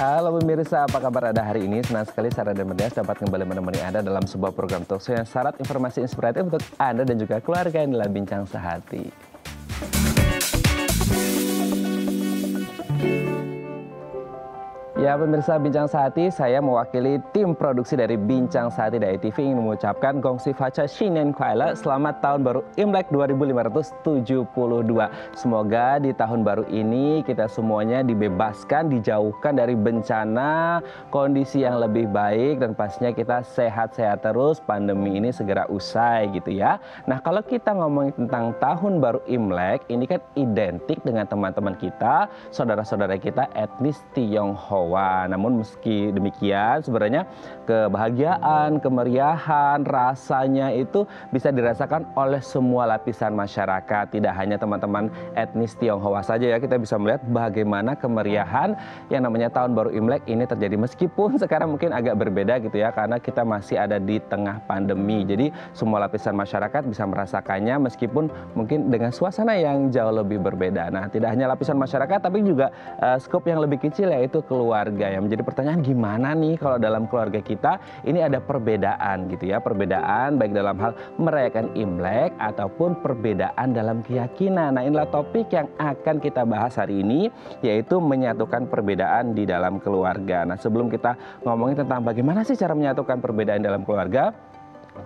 Halo pemirsa, apa kabar Anda hari ini? Senang sekali Sarah dan Medias dapat kembali menemani Anda dalam sebuah program talk show yang syarat informasi inspiratif untuk Anda dan juga keluarga yang dalam Bincang Sehati. Ya pemirsa Bincang Sehati, saya mewakili tim produksi dari Bincang Sehati dari TV ingin mengucapkan Gongsi Facha Shinen Kuala, selamat tahun baru Imlek 2572. Semoga di tahun baru ini kita semuanya dibebaskan, dijauhkan dari bencana, kondisi yang lebih baik, dan pastinya kita sehat-sehat terus, pandemi ini segera usai gitu ya. Nah kalau kita ngomongin tentang tahun baru Imlek, ini kan identik dengan teman-teman kita, saudara-saudara kita etnis Tionghoa. Namun meski demikian sebenarnya kebahagiaan, kemeriahan, rasanya itu bisa dirasakan oleh semua lapisan masyarakat. Tidak hanya teman-teman etnis Tionghoa saja ya, kita bisa melihat bagaimana kemeriahan yang namanya tahun baru Imlek ini terjadi. Meskipun sekarang mungkin agak berbeda gitu ya, karena kita masih ada di tengah pandemi. Jadi semua lapisan masyarakat bisa merasakannya meskipun mungkin dengan suasana yang jauh lebih berbeda. Nah tidak hanya lapisan masyarakat tapi juga skop yang lebih kecil yaitu keluarga. Yang menjadi pertanyaan, gimana nih kalau dalam keluarga kita ini ada perbedaan gitu ya, perbedaan baik dalam hal merayakan Imlek ataupun perbedaan dalam keyakinan. Nah inilah topik yang akan kita bahas hari ini, yaitu menyatukan perbedaan di dalam keluarga. Nah sebelum kita ngomongin tentang bagaimana sih cara menyatukan perbedaan dalam keluarga,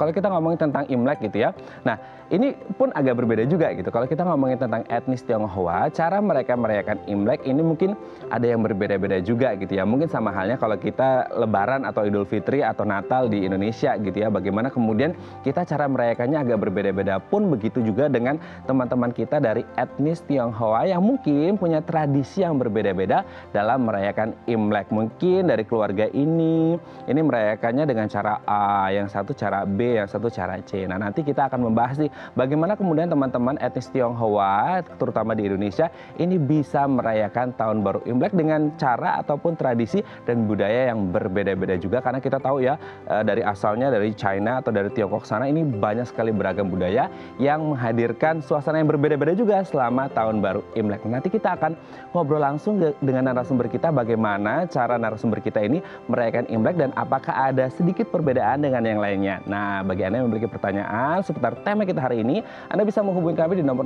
kalau kita ngomongin tentang Imlek gitu ya, nah ini pun agak berbeda juga gitu. Kalau kita ngomongin tentang etnis Tionghoa, cara mereka merayakan Imlek ini mungkin ada yang berbeda-beda juga gitu ya. Mungkin sama halnya kalau kita Lebaran atau Idul Fitri atau Natal di Indonesia gitu ya. Bagaimana kemudian kita cara merayakannya agak berbeda-beda, pun begitu juga dengan teman-teman kita dari etnis Tionghoa yang mungkin punya tradisi yang berbeda-beda dalam merayakan Imlek. Mungkin dari keluarga ini merayakannya dengan cara A, yang satu cara B, yang satu cara C. Nah nanti kita akan membahas nih bagaimana kemudian teman-teman etnis Tionghoa terutama di Indonesia ini bisa merayakan tahun baru Imlek dengan cara ataupun tradisi dan budaya yang berbeda-beda juga, karena kita tahu ya dari asalnya dari China atau dari Tiongkok sana ini banyak sekali beragam budaya yang menghadirkan suasana yang berbeda-beda juga selama tahun baru Imlek. Nanti kita akan ngobrol langsung dengan narasumber kita bagaimana cara narasumber kita ini merayakan Imlek dan apakah ada sedikit perbedaan dengan yang lainnya. Nah bagi Anda yang memiliki pertanyaan seputar tema kita hari ini, Anda bisa menghubungi kami di nomor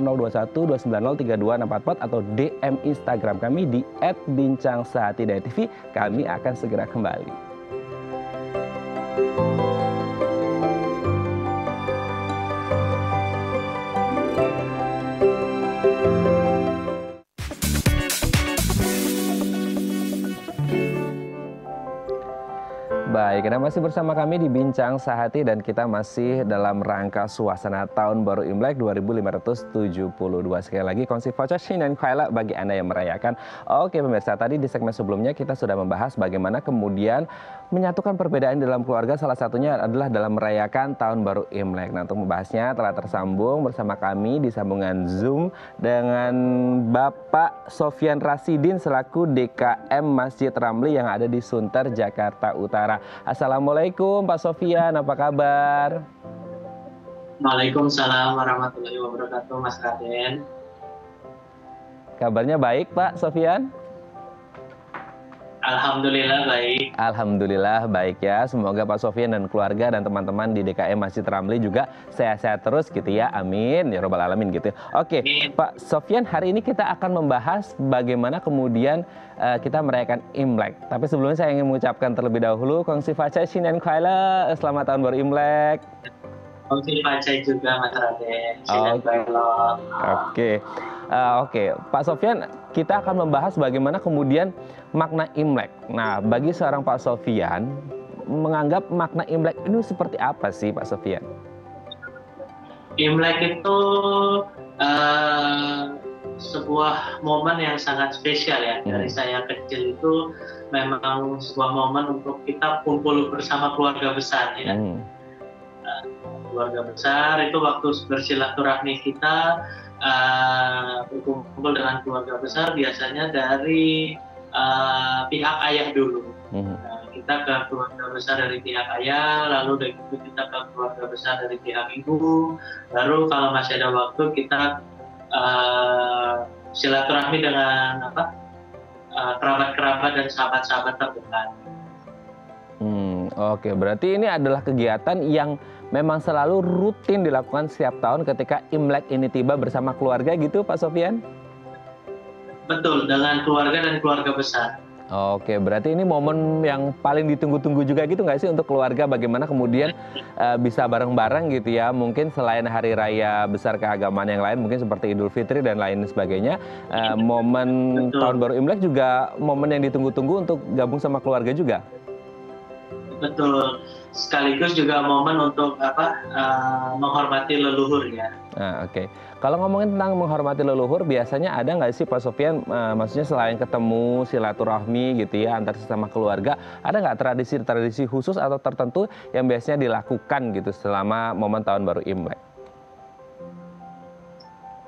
0212903264 atau DM Instagram kami di @bincang_sehati.tv. Kami akan segera kembali. Baik, Anda masih bersama kami di Bincang Sehati dan kita masih dalam rangka suasana tahun baru Imlek 2572. Sekali lagi, Gongsi Facha Shinen Kuala bagi Anda yang merayakan. Oke pemirsa, tadi di segmen sebelumnya kita sudah membahas bagaimana kemudian menyatukan perbedaan dalam keluarga, salah satunya adalah dalam merayakan tahun baru Imlek. Nah untuk membahasnya telah tersambung bersama kami di sambungan Zoom dengan Bapak Sofyan Rasidin selaku DKM Masjid Ramli yang ada di Sunter, Jakarta Utara. Assalamualaikum Pak Sofyan, apa kabar? Waalaikumsalam warahmatullahi wabarakatuh, Mas Raden. Kabarnya baik Pak Sofyan? Alhamdulillah baik. Alhamdulillah baik ya. Semoga Pak Sofyan dan keluarga dan teman-teman di DKM Masjid Ramli juga sehat-sehat terus gitu ya. Amin ya robbal alamin gitu. Oke, Pak Sofyan, hari ini kita akan membahas bagaimana kemudian kita merayakan Imlek. Tapi sebelumnya saya ingin mengucapkan terlebih dahulu Gongsi Facha Shinen Kuala, selamat tahun baru Imlek. Gongsi Facha juga Mas Raden. Shinen Kuala. Oke, Pak Sofyan, kita akan membahas bagaimana kemudian makna Imlek. Nah, bagi seorang Pak Sofyan, menganggap makna Imlek ini seperti apa sih Pak Sofyan? Imlek itu sebuah momen yang sangat spesial ya. Dari saya kecil itu memang sebuah momen untuk kita kumpul bersama keluarga besar ya. Keluarga besar itu waktu bersilaturahmi kita berkumpul dengan keluarga besar biasanya dari pihak ayah dulu. Kita ke keluarga besar dari pihak ayah, lalu dari itu kita ke keluarga besar dari pihak ibu, baru kalau masih ada waktu kita silaturahmi dengan kerabat-kerabat dan sahabat-sahabat terdekat. Oke, berarti ini adalah kegiatan yang memang selalu rutin dilakukan setiap tahun ketika Imlek ini tiba bersama keluarga gitu, Pak Sofyan? Betul, dengan keluarga dan keluarga besar. Oke, berarti ini momen yang paling ditunggu-tunggu juga gitu nggak sih untuk keluarga? Bagaimana kemudian bisa bareng-bareng gitu ya? Mungkin selain hari raya besar keagamaan yang lain, mungkin seperti Idul Fitri dan lain sebagainya, momen Betul. Tahun Baru Imlek juga momen yang ditunggu-tunggu untuk gabung sama keluarga juga. Betul, sekaligus juga momen untuk menghormati leluhur ya. Nah, oke. Kalau ngomongin tentang menghormati leluhur, biasanya ada nggak sih Pak Sofyan, maksudnya selain ketemu silaturahmi gitu ya antar sesama keluarga, ada nggak tradisi-tradisi khusus atau tertentu yang biasanya dilakukan gitu selama momen Tahun Baru Imlek?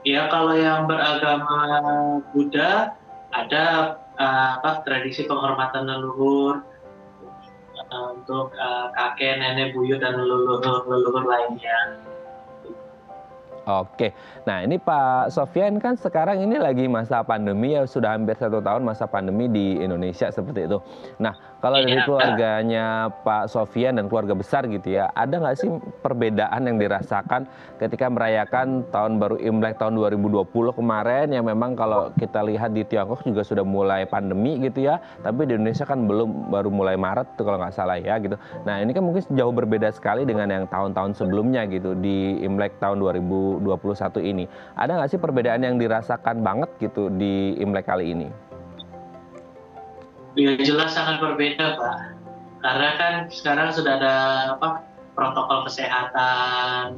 Ya, kalau yang beragama Buddha ada tradisi penghormatan leluhur untuk kakek, nenek, buyut dan leluhur lainnya. Oke, nah ini Pak Sofyan kan sekarang ini lagi masa pandemi ya, sudah hampir 1 tahun masa pandemi di Indonesia seperti itu. Nah, kalau dari keluarganya Pak Sofyan dan keluarga besar gitu ya, ada nggak sih perbedaan yang dirasakan ketika merayakan Tahun Baru Imlek tahun 2020 kemarin yang memang kalau kita lihat di Tiongkok juga sudah mulai pandemi gitu ya, tapi di Indonesia kan belum, baru mulai Maret tuh kalau nggak salah ya gitu. Nah, ini kan mungkin jauh berbeda sekali dengan yang tahun-tahun sebelumnya gitu di Imlek tahun 2021 ini. Ada nggak sih perbedaan yang dirasakan banget gitu di Imlek kali ini? Ya jelas sangat berbeda Pak, karena kan sekarang sudah ada protokol kesehatan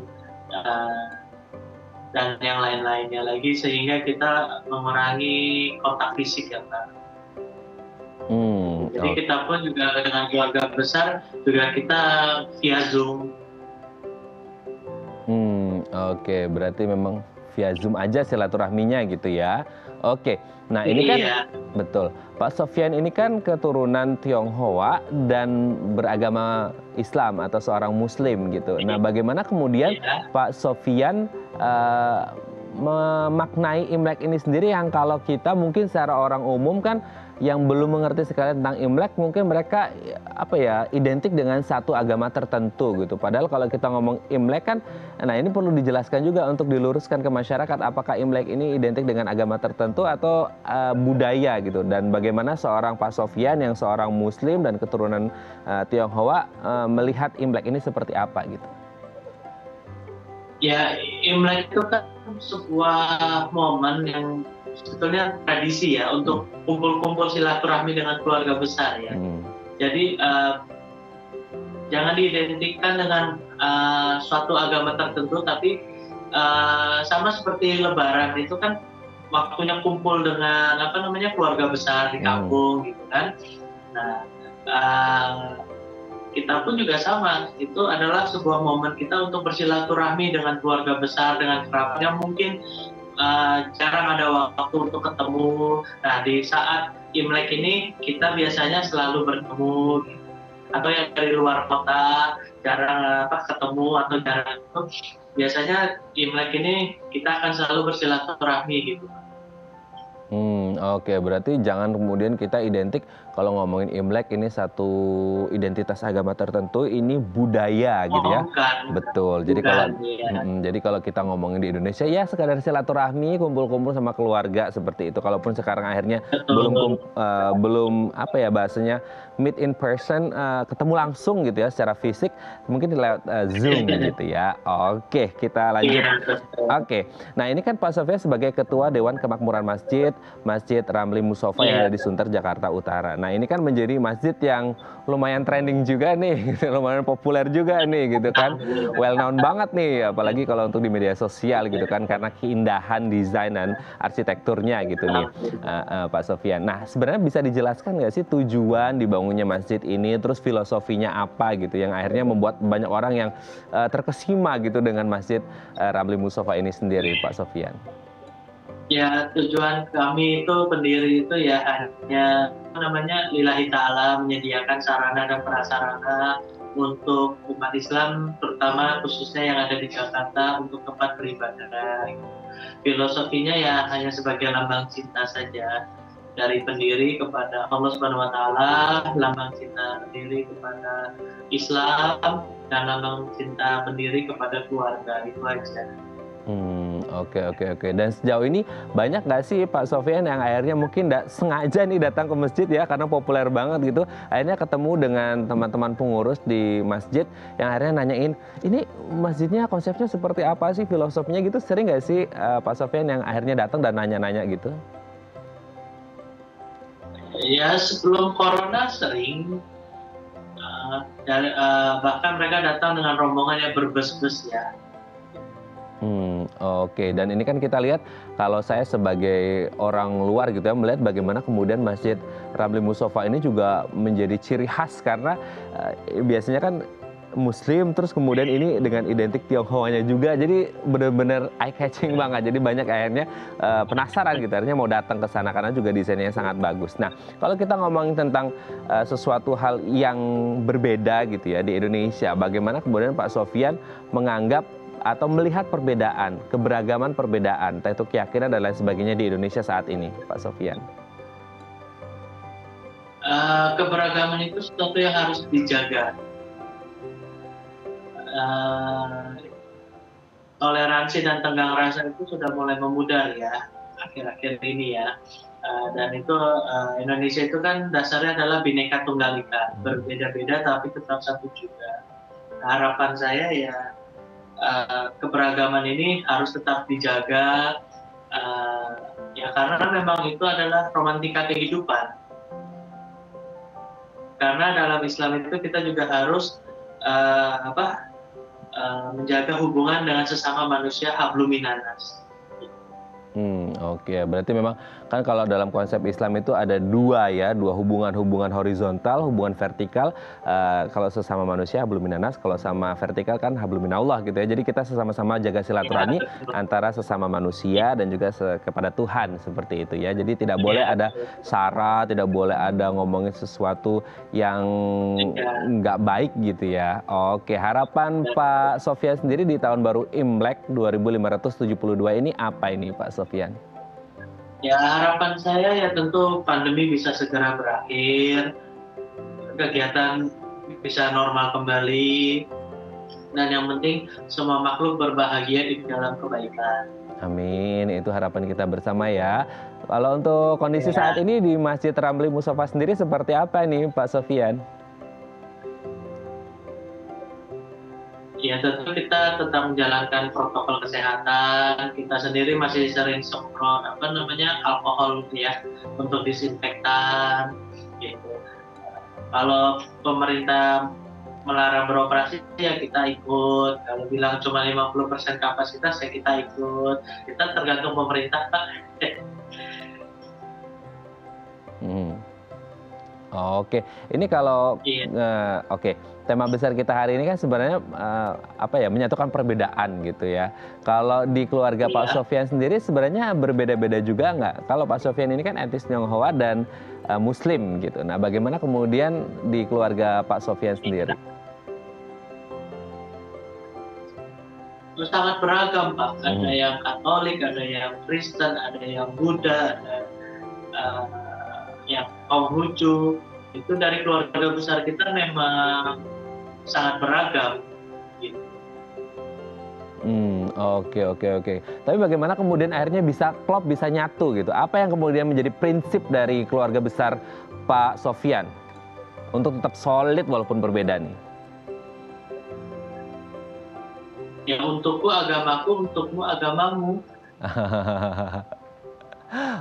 dan yang lain-lainnya lagi sehingga kita mengurangi kontak fisik ya Pak. Jadi kita pun juga dengan keluarga besar juga kita via Zoom. Oke, berarti memang via Zoom aja silaturahminya gitu ya. Oke, nah ini kan betul. Pak Sofyan ini kan keturunan Tionghoa dan beragama Islam atau seorang Muslim gitu. Nah, bagaimana kemudian Pak Sofyan memaknai Imlek ini sendiri yang kalau kita mungkin secara orang umum kan yang belum mengerti sekali tentang Imlek mungkin mereka identik dengan satu agama tertentu gitu. Padahal kalau kita ngomong Imlek kan, nah ini perlu dijelaskan juga untuk diluruskan ke masyarakat apakah Imlek ini identik dengan agama tertentu atau budaya gitu. Dan bagaimana seorang Pak Sofyan yang seorang Muslim dan keturunan Tionghoa melihat Imlek ini seperti apa gitu. Ya, Imlek itu kan sebuah momen yang sebetulnya tradisi ya untuk kumpul-kumpul silaturahmi dengan keluarga besar ya. Jadi jangan diidentikan dengan suatu agama tertentu, tapi sama seperti Lebaran itu kan waktunya kumpul dengan keluarga besar di kampung gitu kan. Nah, kita pun juga sama, itu adalah sebuah momen kita untuk bersilaturahmi dengan keluarga besar, dengan kerabat yang mungkin jarang ada waktu untuk ketemu. Nah, di saat Imlek ini kita biasanya selalu bertemu gitu. Atau yang dari luar kota jarang ketemu atau jarang itu, biasanya Imlek ini kita akan selalu bersilaturahmi gitu. Oke, berarti jangan kemudian kita identik kalau ngomongin Imlek ini satu identitas agama tertentu, ini budaya gitu ya. Bukan. Betul. Jadi kalau kita ngomongin di Indonesia ya sekadar silaturahmi, kumpul-kumpul sama keluarga seperti itu. Kalaupun sekarang akhirnya belum bahasanya meet in person, ketemu langsung gitu ya secara fisik, mungkin lewat Zoom gitu ya. Oke, kita lanjut. Oke. Nah, ini kan Pak Sofyan sebagai Ketua Dewan Kemakmuran Masjid Ramli Musofa yang ada di Sunter, Jakarta Utara. Nah, ini kan menjadi masjid yang lumayan trending juga nih, gitu, lumayan populer juga nih gitu kan. Well known banget nih, apalagi kalau untuk di media sosial gitu kan, karena keindahan desain dan arsitekturnya gitu nih, Pak Sofyan. Nah, sebenarnya bisa dijelaskan nggak sih tujuan dibangunnya masjid ini, terus filosofinya apa gitu, yang akhirnya membuat banyak orang yang terkesima gitu dengan Masjid Ramli Musofa ini sendiri, Pak Sofyan? Ya, tujuan kami itu pendiri itu ya hanya lillahi ta'ala, menyediakan sarana dan prasarana untuk umat Islam, terutama khususnya yang ada di Jakarta untuk tempat beribadah. Filosofinya ya hanya sebagai lambang cinta saja. dari pendiri kepada Allah Subhanahu Wa Taala, lambang cinta pendiri kepada Islam, dan lambang cinta pendiri kepada keluarga. Itu aja. Oke. Dan sejauh ini banyak nggak sih Pak Sofyan yang akhirnya mungkin nggak sengaja nih datang ke masjid ya, karena populer banget gitu, akhirnya ketemu dengan teman-teman pengurus di masjid yang akhirnya nanyain, ini masjidnya konsepnya seperti apa sih, filosofinya gitu, sering nggak sih Pak Sofyan yang akhirnya datang dan nanya-nanya gitu? Ya, sebelum corona sering, bahkan mereka datang dengan rombongan yang berbes-bes ya. Oke, dan ini kan kita lihat, kalau saya sebagai orang luar gitu ya, melihat bagaimana kemudian Masjid Ramli Mustofa ini juga menjadi ciri khas, karena biasanya kan Muslim, terus kemudian ini dengan identik Tionghoanya juga, jadi benar-benar eye catching banget. Jadi banyak akhirnya penasaran gitu, akhirnya mau datang ke sana karena juga desainnya sangat bagus. Nah, kalau kita ngomongin tentang sesuatu hal yang berbeda gitu ya di Indonesia, bagaimana kemudian Pak Sofyan menganggap atau melihat perbedaan, keberagaman perbedaan, entah itu keyakinan dan lain sebagainya di Indonesia saat ini, Pak Sofyan? Keberagaman itu sesuatu yang harus dijaga. Toleransi dan tenggang rasa itu sudah mulai memudar ya akhir-akhir ini ya. Dan itu Indonesia itu kan dasarnya adalah Bhinneka Tunggal Ika, berbeda-beda tapi tetap satu juga. Harapan saya ya keberagaman ini harus tetap dijaga, ya karena memang itu adalah romantika kehidupan. Karena dalam Islam itu kita juga harus menjaga hubungan dengan sesama manusia, hablum minanas. Oke, berarti memang kan kalau dalam konsep Islam itu ada dua hubungan horizontal, hubungan vertikal. Kalau sesama manusia hablum minanas, kalau sama vertikal kan hablum minallah gitu ya. Jadi kita sama-sama jaga silaturahmi antara sesama manusia dan juga kepada Tuhan, seperti itu ya. Jadi tidak boleh ada sara, tidak boleh ada ngomongin sesuatu yang nggak baik gitu ya. Oke, harapan Pak Sofyan sendiri di tahun baru Imlek 2572 ini apa ini Pak Sofyan? Ya, harapan saya ya tentu pandemi bisa segera berakhir, kegiatan bisa normal kembali, dan yang penting semua makhluk berbahagia di dalam kebaikan. Amin, itu harapan kita bersama ya. Kalau untuk kondisi saat ini di Masjid Ramli Mustofa sendiri seperti apa nih Pak Sofyan? Ya tentu kita tetap menjalankan protokol kesehatan. Kita sendiri masih sering semprot alkohol ya untuk disinfektan gitu. Kalau pemerintah melarang beroperasi ya kita ikut. Kalau bilang cuma 50% kapasitas ya kita ikut. Kita tergantung pemerintah Pak. Oke, ini kalau tema besar kita hari ini kan sebenarnya menyatukan perbedaan gitu ya. Kalau di keluarga Pak Sofyan sendiri sebenarnya berbeda-beda juga nggak? Kalau Pak Sofyan ini kan etnis Tionghoa dan Muslim gitu. Nah, bagaimana kemudian di keluarga Pak Sofyan sendiri? Sangat beragam Pak. Ada yang Katolik, ada yang Kristen, ada yang Buddha, ada yang Konghucu. Itu dari keluarga besar kita memang sangat beragam. Gitu. Oke. Tapi bagaimana kemudian akhirnya bisa klop, bisa nyatu gitu? Apa yang kemudian menjadi prinsip dari keluarga besar Pak Sofyan untuk tetap solid walaupun berbeda nih? Ya untukku agamaku, untukmu agamamu.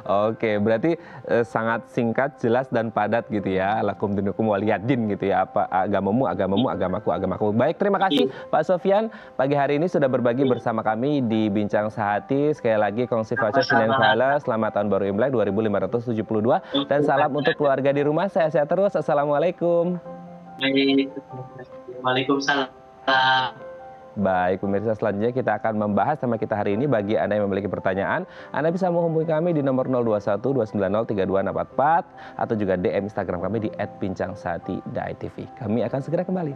Oke, berarti sangat singkat, jelas dan padat gitu ya. Lakum dinukum waliyadin gitu ya. Apa agamamu, agamaku. Baik, terima kasih Pak Sofyan pagi hari ini sudah berbagi bersama kami di Bincang Sehati. Sekali lagi Kongsi Faca Shinen Kuala, selamat tahun baru Imlek 2572 dan salam untuk keluarga di rumah. Sehat-sehat terus. Assalamualaikum. Waalaikumsalam. Baik, pemirsa, selanjutnya kita akan membahas tema kita hari ini. Bagi Anda yang memiliki pertanyaan, Anda bisa menghubungi kami di nomor 0212903244 atau juga DM Instagram kami di @bincangsehati.tv. Kami akan segera kembali.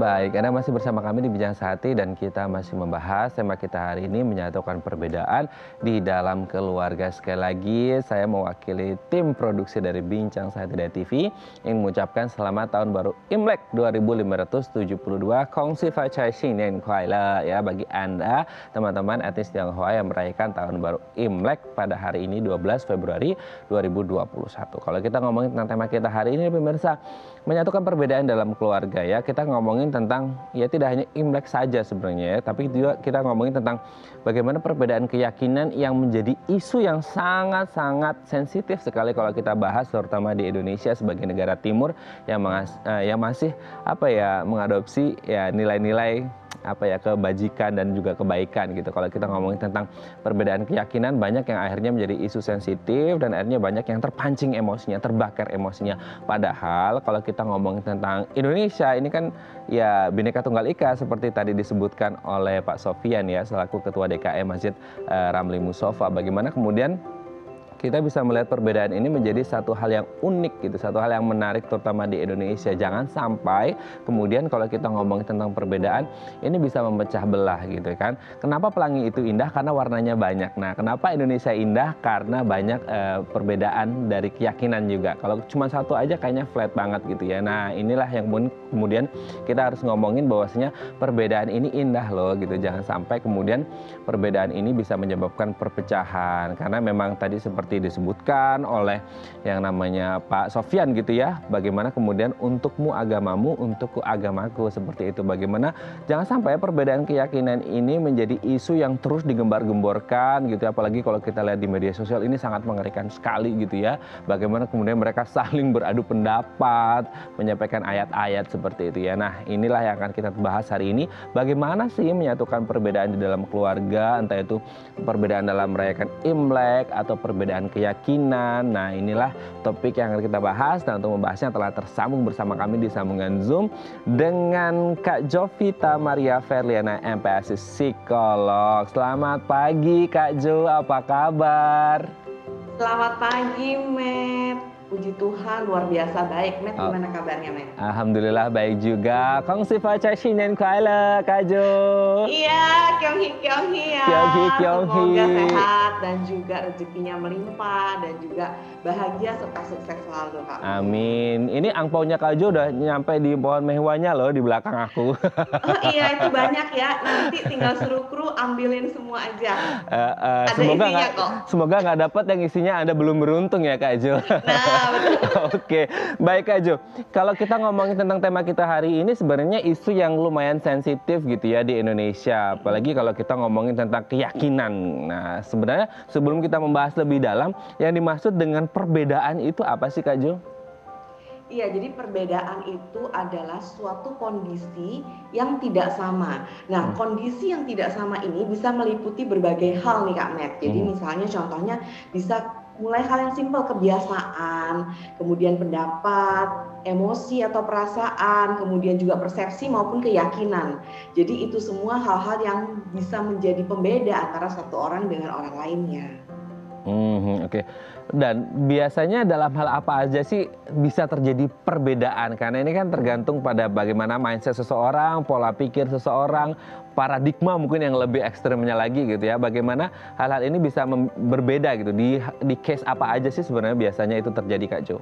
Baik, Anda masih bersama kami di Bincang Sehati dan kita masih membahas tema kita hari ini menyatukan perbedaan di dalam keluarga. Sekali lagi saya mewakili tim produksi dari Bincang Sehati dari TV yang mengucapkan selamat tahun baru Imlek 2572 Kongsi Fachai Xinian Kuai Le ya bagi Anda teman-teman etnis Tionghoa yang merayakan tahun baru Imlek pada hari ini 12 Februari 2021. Kalau kita ngomongin tentang tema kita hari ini pemirsa, menyatukan perbedaan dalam keluarga ya. Kita ngomongin tentang ya tidak hanya Imlek saja sebenarnya ya, tapi juga kita ngomongin tentang bagaimana perbedaan keyakinan yang menjadi isu yang sangat-sangat sensitif sekali kalau kita bahas terutama di Indonesia sebagai negara timur yang masih mengadopsi ya nilai-nilai kebajikan dan juga kebaikan gitu. Kalau kita ngomongin tentang perbedaan keyakinan, banyak yang akhirnya menjadi isu sensitif dan akhirnya banyak yang terpancing emosinya, terbakar emosinya. Padahal kalau kita ngomongin tentang Indonesia ini kan ya Bhinneka Tunggal Ika seperti tadi disebutkan oleh Pak Sofyan ya selaku Ketua DKM Masjid Ramli Musofa. Bagaimana kemudian kita bisa melihat perbedaan ini menjadi satu hal yang unik gitu, satu hal yang menarik terutama di Indonesia. Jangan sampai kemudian kalau kita ngomong tentang perbedaan ini bisa memecah belah gitu kan. Kenapa pelangi itu indah? Karena warnanya banyak. Nah, kenapa Indonesia indah? Karena banyak perbedaan dari keyakinan juga. Kalau cuma satu aja kayaknya flat banget gitu ya. Nah, inilah yang kemudian kita harus ngomongin bahwasanya perbedaan ini indah loh gitu. Jangan sampai kemudian perbedaan ini bisa menyebabkan perpecahan. Karena memang tadi seperti disebutkan oleh yang namanya Pak Sofyan gitu ya, bagaimana kemudian untukmu agamamu, untukku agamaku, seperti itu. Bagaimana jangan sampai perbedaan keyakinan ini menjadi isu yang terus digembar-gemborkan gitu, apalagi kalau kita lihat di media sosial ini sangat mengerikan sekali gitu ya. Bagaimana kemudian mereka saling beradu pendapat, menyampaikan ayat-ayat seperti itu ya. Nah, inilah yang akan kita bahas hari ini. Bagaimana sih menyatukan perbedaan di dalam keluarga, entah itu perbedaan dalam merayakan Imlek atau perbedaan keyakinan. Nah, inilah topik yang akan kita bahas dan untuk membahasnya telah tersambung bersama kami di sambungan Zoom dengan Kak Jovita Maria Ferliana MPASI Psikolog. Selamat pagi Kak Jo, apa kabar? Selamat pagi, Met. Puji Tuhan, luar biasa baik. Met, gimana kabarnya, Met? Alhamdulillah baik juga. Kongsi Fachai Xinian Kuai Le, Kak Jo. Iya, Kyonghi ya. Semoga sehat dan juga rezekinya melimpah dan juga bahagia serta sukses selalu, Kak. Amin. Ini angpaunya Kak Jo udah nyampe di pohon mehwanya loh di belakang aku. Oh iya, itu banyak ya. Nanti tinggal suruh kru ambilin semua aja. Semoga nggak dapat yang isinya Anda belum beruntung ya Kak Jo. Nah, Oke, baik Kak Jo. Kalau kita ngomongin tentang tema kita hari ini sebenarnya isu yang lumayan sensitif gitu ya di Indonesia. Apalagi kalau kita ngomongin tentang keyakinan. Nah, sebenarnya sebelum kita membahas lebih dalam, yang dimaksud dengan perbedaan itu apa sih Kak Jo? Iya, jadi perbedaan itu adalah suatu kondisi yang tidak sama. Nah, kondisi yang tidak sama ini bisa meliputi berbagai hal nih Kak Met. Jadi misalnya contohnya bisa mulai hal yang simpel, kebiasaan, kemudian pendapat, emosi atau perasaan, kemudian juga persepsi maupun keyakinan. Jadi itu semua hal-hal yang bisa menjadi pembeda antara satu orang dengan orang lainnya. Oke. Dan biasanya dalam hal apa aja sih bisa terjadi perbedaan? Karena ini kan tergantung pada bagaimana mindset seseorang, pola pikir seseorang, paradigma mungkin yang lebih ekstremnya lagi gitu ya. Bagaimana hal-hal ini bisa berbeda gitu, di case apa aja sih sebenarnya biasanya itu terjadi Kak Jo?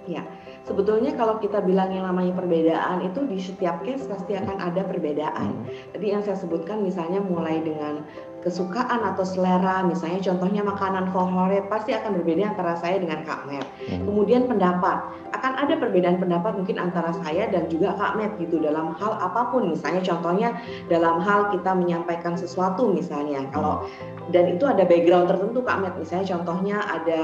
Ya, sebetulnya kalau kita bilang yang namanya perbedaan itu di setiap case pasti akan ada perbedaan. Tadi yang saya sebutkan misalnya mulai dengan kesukaan atau selera, misalnya contohnya makanan favorit pasti akan berbeda antara saya dengan Kak Met. Kemudian pendapat, akan ada perbedaan pendapat mungkin antara saya dan juga Kak Met gitu dalam hal apapun, misalnya contohnya dalam hal kita menyampaikan sesuatu misalnya, dan itu ada background tertentu Kak Met, misalnya contohnya ada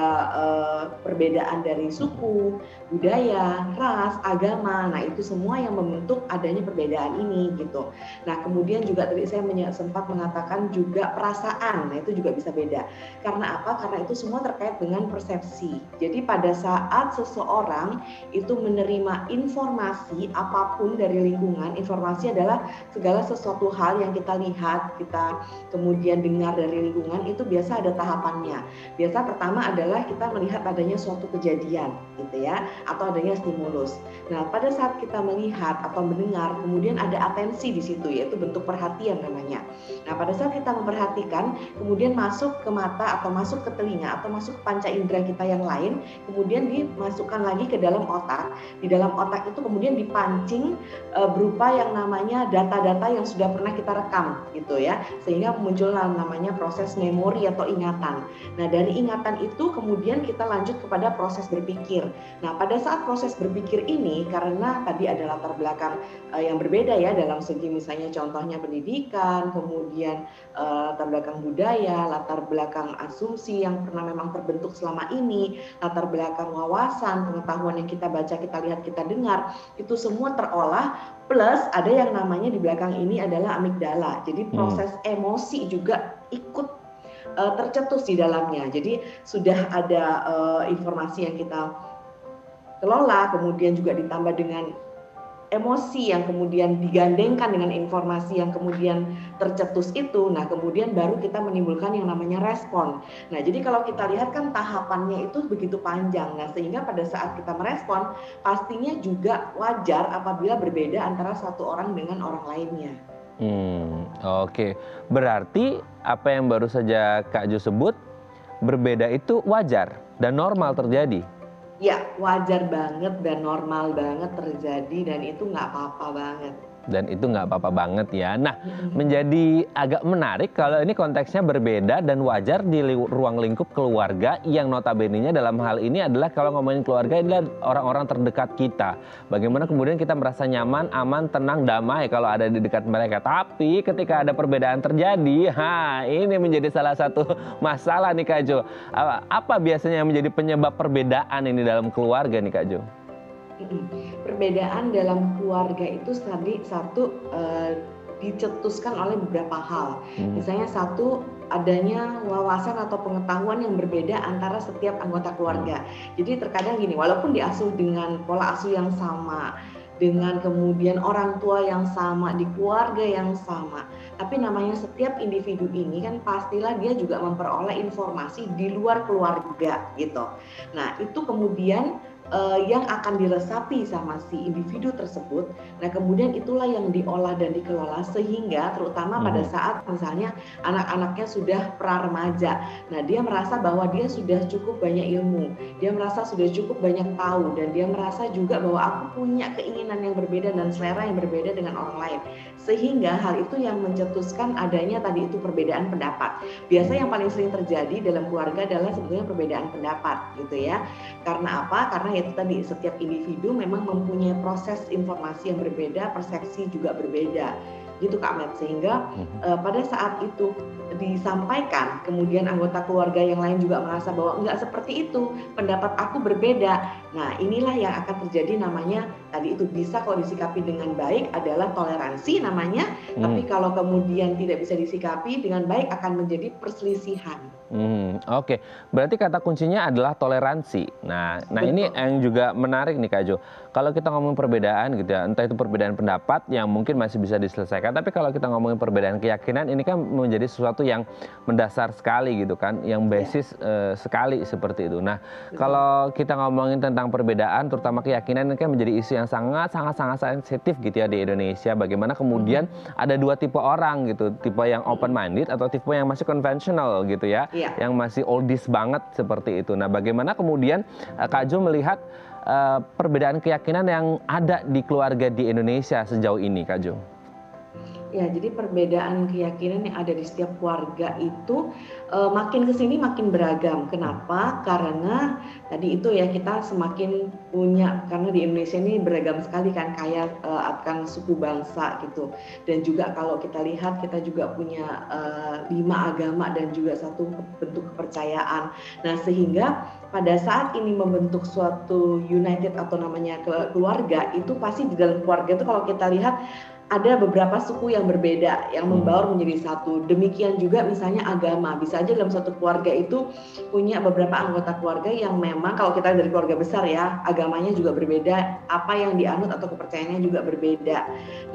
perbedaan dari suku, budaya, ras, agama. Nah, itu semua yang membentuk adanya perbedaan ini gitu. Nah, kemudian juga tadi saya sempat mengatakan juga juga perasaan. Nah, itu juga bisa beda. Karena apa? Karena itu semua terkait dengan persepsi. Jadi pada saat seseorang itu menerima informasi apapun dari lingkungan, informasi adalah segala sesuatu hal yang kita lihat, kita kemudian dengar dari lingkungan, itu biasa ada tahapannya. Biasa pertama adalah kita melihat adanya suatu kejadian gitu ya, atau adanya stimulus. Nah, pada saat kita melihat atau mendengar, kemudian ada atensi di situ, yaitu bentuk perhatian namanya. Nah, pada saat kita memperhatikan, kemudian masuk ke mata atau masuk ke telinga atau masuk ke panca indera kita yang lain, kemudian dimasukkan lagi ke dalam otak. Di dalam otak itu kemudian dipancing berupa yang namanya data-data yang sudah pernah kita rekam gitu ya, sehingga muncul namanya proses memori atau ingatan. Nah, dari ingatan itu kemudian kita lanjut kepada proses berpikir. Nah, pada saat proses berpikir ini, karena tadi ada latar belakang yang berbeda ya, dalam segi misalnya contohnya pendidikan, kemudian latar belakang budaya, latar belakang asumsi yang pernah memang terbentuk selama ini, latar belakang wawasan, pengetahuan yang kita baca, kita lihat, kita dengar, itu semua terolah, plus ada yang namanya di belakang ini adalah amigdala. Jadi proses emosi juga ikut tercetus di dalamnya. Jadi sudah ada informasi yang kita kelola, kemudian juga ditambah dengan emosi yang kemudian digandengkan dengan informasi yang kemudian tercetus itu. Nah, kemudian baru kita menimbulkan yang namanya respon. Nah, jadi kalau kita lihat kan tahapannya itu begitu panjang. Nah, sehingga pada saat kita merespon, pastinya juga wajar apabila berbeda antara satu orang dengan orang lainnya. Oke. Berarti apa yang baru saja Kak Jo sebut, berbeda itu wajar dan normal terjadi? Ya, wajar banget dan normal banget terjadi, dan itu nggak apa-apa banget. Dan itu nggak apa-apa banget ya. Nah, menjadi agak menarik kalau ini konteksnya berbeda dan wajar di ruang lingkup keluarga yang notabene-nya dalam hal ini adalah, kalau ngomongin keluarga, adalah orang-orang terdekat kita. Bagaimana kemudian kita merasa nyaman, aman, tenang, damai kalau ada di dekat mereka. Tapi ketika ada perbedaan terjadi, ini menjadi salah satu masalah nih Kak Jo. Apa biasanya yang menjadi penyebab perbedaan ini dalam keluarga nih Kak Jo? Perbedaan dalam keluarga itu tadi satu dicetuskan oleh beberapa hal. Misalnya satu, adanya wawasan atau pengetahuan yang berbeda antara setiap anggota keluarga. Jadi terkadang gini, walaupun diasuh dengan pola asuh yang sama, dengan kemudian orang tua yang sama, di keluarga yang sama, tapi namanya setiap individu ini kan pastilah dia juga memperoleh informasi di luar keluarga gitu. Nah, itu kemudian yang akan diresapi sama si individu tersebut. Nah, kemudian itulah yang diolah dan dikelola, sehingga terutama pada saat misalnya anak-anaknya sudah pra-remaja. Nah, dia merasa bahwa dia sudah cukup banyak ilmu, dia merasa sudah cukup banyak tahu, dan dia merasa juga bahwa aku punya keinginan yang berbeda dan selera yang berbeda dengan orang lain. Sehingga hal itu yang mencetuskan adanya tadi itu perbedaan pendapat. Biasa yang paling sering terjadi dalam keluarga adalah sebetulnya perbedaan pendapat gitu ya. Karena apa? Karena itu tadi, setiap individu memang mempunyai proses informasi yang berbeda, persepsi juga berbeda gitu Kak Met, sehingga pada saat itu disampaikan, kemudian anggota keluarga yang lain juga merasa bahwa enggak seperti itu, pendapat aku berbeda. Nah, inilah yang akan terjadi, namanya tadi itu bisa kalau disikapi dengan baik adalah toleransi namanya, tapi kalau kemudian tidak bisa disikapi dengan baik akan menjadi perselisihan. Oke. Berarti kata kuncinya adalah toleransi. Nah ini yang juga menarik nih Kak Jo. Kalau kita ngomong perbedaan gitu ya, entah itu perbedaan pendapat yang mungkin masih bisa diselesaikan, tapi kalau kita ngomongin perbedaan keyakinan, ini kan menjadi sesuatu yang mendasar sekali gitu kan, yang basis sekali seperti itu. Nah, kalau kita ngomongin tentang perbedaan, terutama keyakinan, ini kan menjadi isu yang sangat sensitif gitu ya di Indonesia. Bagaimana kemudian ada dua tipe orang gitu, tipe yang open minded atau tipe yang masih konvensional gitu ya, yang masih oldies banget seperti itu. Nah, bagaimana kemudian Kak Jo melihat perbedaan keyakinan yang ada di keluarga di Indonesia sejauh ini, Kak Jo? Ya, jadi perbedaan keyakinan yang ada di setiap keluarga itu makin kesini makin beragam. Kenapa? Karena tadi itu ya, kita semakin punya, karena di Indonesia ini beragam sekali kan, kaya akan suku bangsa gitu. Dan juga kalau kita lihat, kita juga punya 5 agama dan juga 1 bentuk kepercayaan. Nah, sehingga pada saat ini membentuk suatu united atau namanya keluarga, itu pasti di dalam keluarga itu kalau kita lihat ada beberapa suku yang berbeda yang membaur menjadi satu. Demikian juga misalnya agama. Bisa aja dalam satu keluarga itu punya beberapa anggota keluarga yang memang kalau kita dari keluarga besar ya, agamanya juga berbeda, apa yang dianut atau kepercayaannya juga berbeda.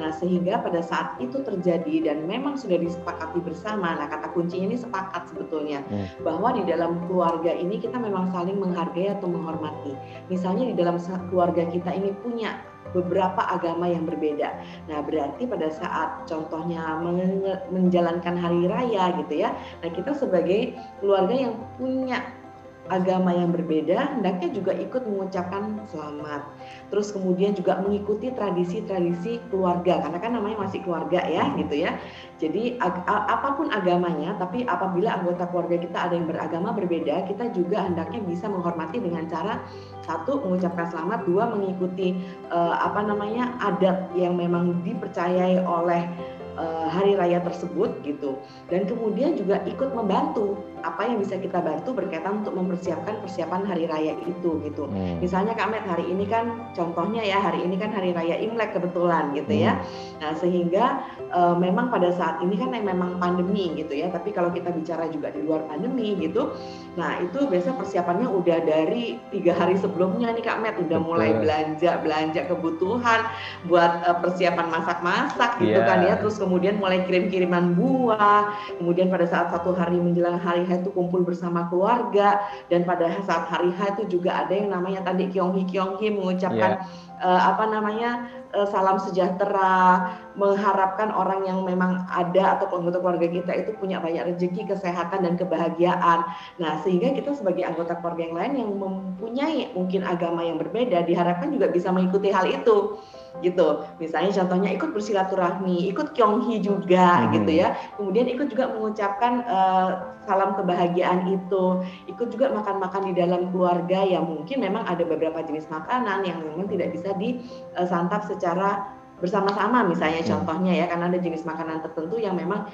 Nah, sehingga pada saat itu terjadi dan memang sudah disepakati bersama, nah kata kuncinya ini sepakat sebetulnya, bahwa di dalam keluarga ini kita memang saling menghargai atau menghormati. Misalnya di dalam keluarga kita ini punya beberapa agama yang berbeda. Nah, berarti pada saat contohnya menjalankan hari raya gitu ya. Nah, kita sebagai keluarga yang punya agama yang berbeda, hendaknya juga ikut mengucapkan selamat. Terus kemudian juga mengikuti tradisi-tradisi keluarga, karena kan namanya masih keluarga ya, gitu ya. Jadi apapun agamanya, tapi apabila anggota keluarga kita ada yang beragama berbeda, kita juga hendaknya bisa menghormati dengan cara satu, mengucapkan selamat, dua, mengikuti adat yang memang dipercayai oleh hari raya tersebut gitu, dan kemudian juga ikut membantu apa yang bisa kita bantu berkaitan untuk mempersiapkan persiapan hari raya itu gitu. Misalnya Kak Met, hari ini kan contohnya ya, hari ini kan hari raya Imlek kebetulan gitu ya. Nah, sehingga memang pada saat ini kan memang pandemi gitu ya, tapi kalau kita bicara juga di luar pandemi gitu, nah itu biasa persiapannya udah dari 3 hari sebelumnya nih Kak Met, udah mulai belanja kebutuhan buat persiapan masak-masak gitu kan ya, terus kemudian mulai kirim-kiriman buah, kemudian pada saat 1 hari menjelang hari H itu kumpul bersama keluarga, dan pada saat hari H itu juga ada yang namanya tadi Kyonghi mengucapkan salam sejahtera, mengharapkan orang yang memang ada atau anggota keluarga kita itu punya banyak rezeki, kesehatan dan kebahagiaan. Nah, sehingga kita sebagai anggota keluarga yang lain yang mempunyai mungkin agama yang berbeda diharapkan juga bisa mengikuti hal itu. Gitu. Misalnya contohnya ikut bersilaturahmi, ikut Kyonghi juga gitu ya. Kemudian ikut juga mengucapkan salam kebahagiaan itu, ikut juga makan-makan di dalam keluarga yang mungkin memang ada beberapa jenis makanan yang memang tidak bisa disantap secara bersama-sama misalnya contohnya ya, karena ada jenis makanan tertentu yang memang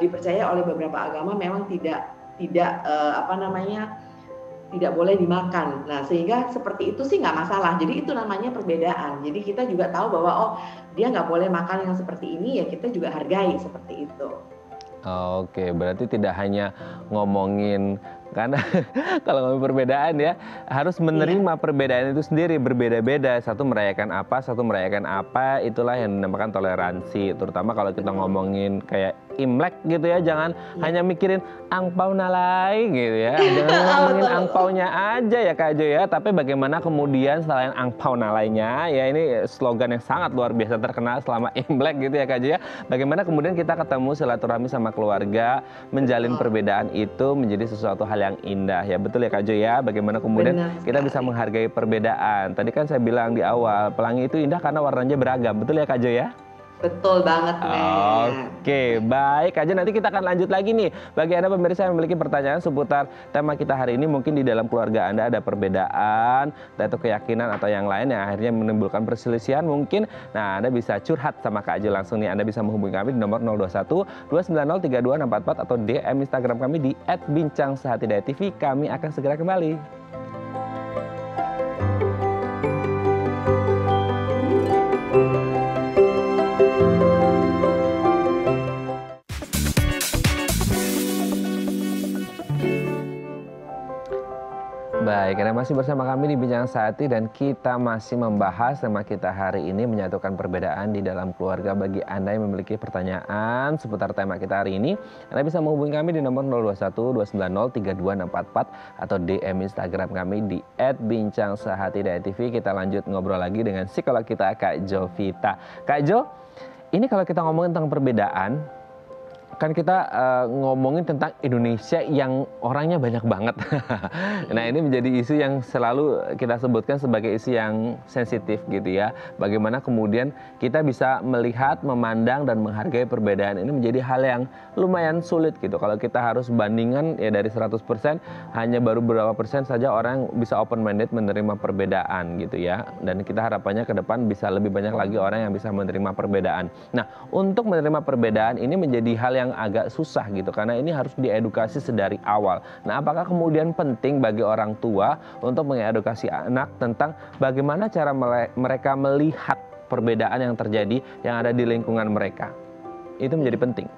dipercaya oleh beberapa agama memang tidak boleh dimakan. Nah, sehingga seperti itu sih nggak masalah. Jadi itu namanya perbedaan. Jadi kita juga tahu bahwa oh dia nggak boleh makan yang seperti ini, ya kita juga hargai seperti itu. Oke, berarti tidak hanya ngomongin, karena kalau ngomongin perbedaan ya harus menerima perbedaan itu sendiri, berbeda-beda, satu merayakan apa, itulah yang dinamakan toleransi. Terutama kalau kita ngomongin kayak Imlek gitu ya, jangan hanya mikirin angpau nalai gitu ya, jangan ngomongin angpaunya aja ya Kak Jo ya, tapi bagaimana kemudian selain angpau nalainya, ya ini slogan yang sangat luar biasa terkenal selama Imlek gitu ya Kak Jo ya, bagaimana kemudian kita ketemu silaturahmi sama keluarga, menjalin perbedaan itu menjadi sesuatu hal yang indah ya, betul ya Kak Jo ya, bagaimana kemudian kita bisa menghargai perbedaan. Tadi kan saya bilang di awal, pelangi itu indah karena warnanya beragam, betul ya Kak Jo ya? Betul banget, Oke, baik Kak Jo, nanti kita akan lanjut lagi nih. Bagi Anda pemirsa yang memiliki pertanyaan seputar tema kita hari ini, mungkin di dalam keluarga Anda ada perbedaan, atau keyakinan atau yang lain yang akhirnya menimbulkan perselisihan mungkin. Nah, Anda bisa curhat sama Kak Jo langsung nih. Anda bisa menghubungi kami di nomor 021 290 32 644 atau DM Instagram kami di @bincangsehatidayatv. Kami akan segera kembali. Baik, Anda masih bersama kami di Bincang Sehati dan kita masih membahas tema kita hari ini, menyatukan perbedaan di dalam keluarga. Bagi Anda yang memiliki pertanyaan seputar tema kita hari ini, Anda bisa menghubungi kami di nomor 021 290 32 644 atau DM Instagram kami di @bincangsehatidayatv. Kita lanjut ngobrol lagi dengan psikolog kita Kak Jovita. Kak Jo, ini kalau kita ngomongin tentang perbedaan, kan kita ngomongin tentang Indonesia yang orangnya banyak banget. Nah, ini menjadi isu yang selalu kita sebutkan sebagai isu yang sensitif gitu ya. Bagaimana kemudian kita bisa melihat, memandang, dan menghargai perbedaan ini menjadi hal yang lumayan sulit gitu. Kalau kita harus bandingkan ya dari 100%, hanya baru beberapa persen saja orang bisa open minded menerima perbedaan gitu ya. Dan kita harapannya ke depan bisa lebih banyak lagi orang yang bisa menerima perbedaan. Nah, untuk menerima perbedaan ini menjadi hal yang agak susah gitu, karena ini harus diedukasi sedari awal. Nah, apakah kemudian penting bagi orang tua untuk mengedukasi anak tentang bagaimana cara mereka melihat perbedaan yang terjadi yang ada di lingkungan mereka. Itu menjadi penting.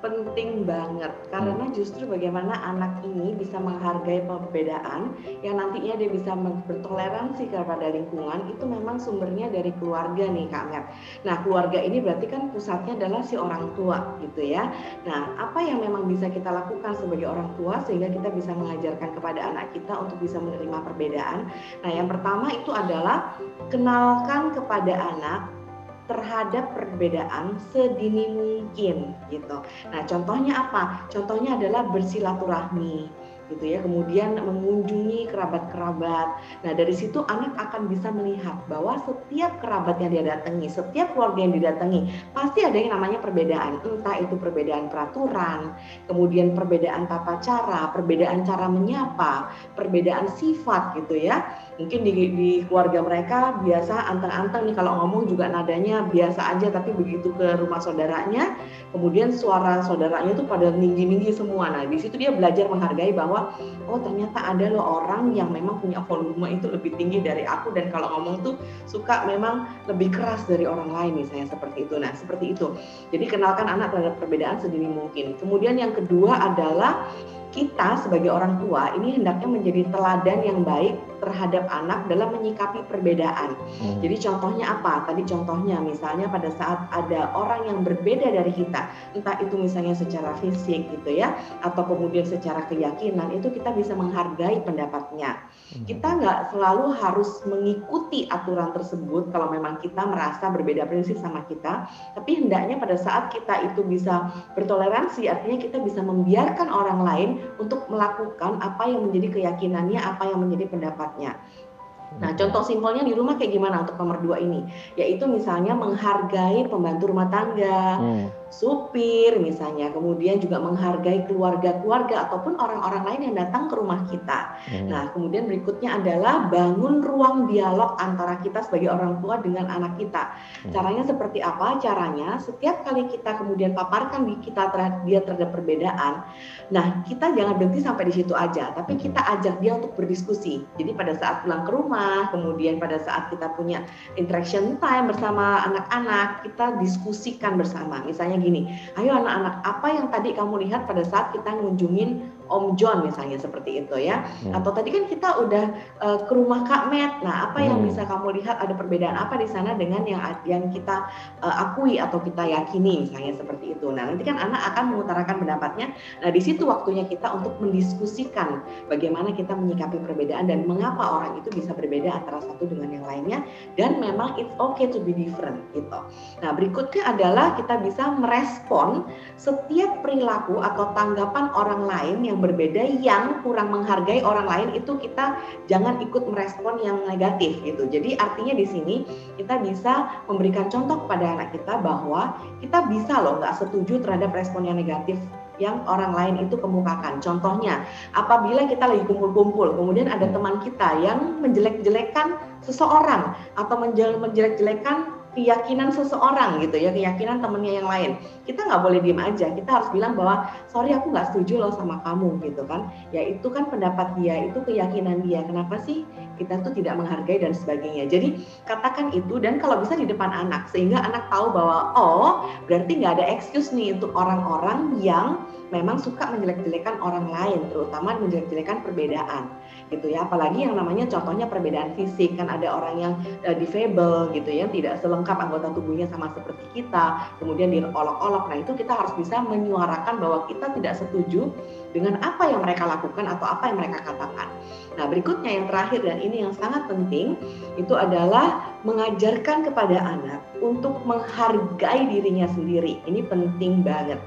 Penting banget, karena justru bagaimana anak ini bisa menghargai perbedaan yang nantinya dia bisa bertoleransi kepada lingkungan, itu memang sumbernya dari keluarga nih Kak Mer. Nah, keluarga ini berarti kan pusatnya adalah si orang tua gitu ya. Nah, apa yang memang bisa kita lakukan sebagai orang tua sehingga kita bisa mengajarkan kepada anak kita untuk bisa menerima perbedaan? Nah, yang pertama itu adalah kenalkan kepada anak terhadap perbedaan sedini mungkin gitu. Nah, contohnya apa? Contohnya adalah bersilaturahmi gitu ya, kemudian mengunjungi kerabat-kerabat. Nah, dari situ anak akan bisa melihat bahwa setiap kerabat yang dia datangi, setiap keluarga yang didatangi, pasti ada yang namanya perbedaan. Entah itu perbedaan peraturan, kemudian perbedaan tata cara, perbedaan cara menyapa, perbedaan sifat gitu ya. Mungkin di keluarga mereka biasa anteng-anteng nih, kalau ngomong juga nadanya biasa aja, tapi begitu ke rumah saudaranya, kemudian suara saudaranya itu pada tinggi-tinggi semua. Nah, di situ dia belajar menghargai bahwa oh ternyata ada loh orang yang memang punya volume itu lebih tinggi dari aku, dan kalau ngomong tuh suka memang lebih keras dari orang lain misalnya seperti itu. Nah, seperti itu. Jadi kenalkan anak terhadap perbedaan sedini mungkin. Kemudian yang kedua adalah kita sebagai orang tua ini hendaknya menjadi teladan yang baik terhadap anak dalam menyikapi perbedaan. Jadi contohnya apa? Tadi contohnya misalnya pada saat ada orang yang berbeda dari kita, entah itu misalnya secara fisik gitu ya, atau kemudian secara keyakinan, itu kita bisa menghargai pendapatnya. Kita nggak selalu harus mengikuti aturan tersebut kalau memang kita merasa berbeda prinsip sama kita, tapi hendaknya pada saat kita itu bisa bertoleransi, artinya kita bisa membiarkan orang lain untuk melakukan apa yang menjadi keyakinannya, apa yang menjadi pendapatnya. Nah, contoh simpelnya di rumah kayak gimana untuk nomor 2 ini? Yaitu misalnya menghargai pembantu rumah tangga, supir misalnya, kemudian juga menghargai keluarga-keluarga ataupun orang-orang lain yang datang ke rumah kita. Nah, kemudian berikutnya adalah bangun ruang dialog antara kita sebagai orang tua dengan anak kita. Caranya seperti apa? Caranya setiap kali kita kemudian paparkan dia terhadap perbedaan, nah kita jangan berhenti sampai di situ aja, tapi kita ajak dia untuk berdiskusi. Jadi pada saat pulang ke rumah, kemudian pada saat kita punya interaction time bersama anak-anak, kita diskusikan bersama. Misalnya gini, ayo anak-anak, apa yang tadi kamu lihat pada saat kita ngunjungin Om John misalnya seperti itu ya, atau tadi kan kita udah ke rumah Kak Met, nah apa yang bisa kamu lihat, ada perbedaan apa di sana dengan yang kita akui atau kita yakini misalnya seperti itu. Nah, nanti kan anak akan mengutarakan pendapatnya. Nah, di situ waktunya kita untuk mendiskusikan bagaimana kita menyikapi perbedaan dan mengapa orang itu bisa berbeda antara satu dengan yang lainnya, dan memang it's okay to be different gitu. Nah, berikutnya adalah kita bisa merespon setiap perilaku atau tanggapan orang lain yang berbeda yang kurang menghargai orang lain, itu kita jangan ikut merespon yang negatif gitu. Jadi artinya di sini kita bisa memberikan contoh kepada anak kita bahwa kita bisa loh nggak setuju terhadap respon yang negatif yang orang lain itu kemukakan. Contohnya, apabila kita lagi kumpul-kumpul, kemudian ada teman kita yang menjelek-jelekan seseorang atau menjelek-jelekan keyakinan seseorang gitu ya, keyakinan temennya yang lain, kita nggak boleh diem aja, kita harus bilang bahwa sorry aku nggak setuju loh sama kamu gitu kan, ya itu kan pendapat dia, itu keyakinan dia, kenapa sih kita tuh tidak menghargai dan sebagainya. Jadi katakan itu, dan kalau bisa di depan anak, sehingga anak tahu bahwa oh berarti nggak ada excuse nih untuk orang-orang yang memang suka menjelek-jelekan orang lain, terutama menjelek-jelekan perbedaan gitu ya. Apalagi yang namanya contohnya perbedaan fisik, kan ada orang yang difabel gitu ya, tidak selengkap anggota tubuhnya sama seperti kita, kemudian diolok-olok. Nah, itu kita harus bisa menyuarakan bahwa kita tidak setuju dengan apa yang mereka lakukan atau apa yang mereka katakan. Nah, berikutnya yang terakhir dan ini yang sangat penting, itu adalah mengajarkan kepada anak untuk menghargai dirinya sendiri. Ini penting banget.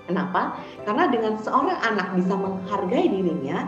Kenapa? Karena dengan seorang anak bisa menghargai dirinya,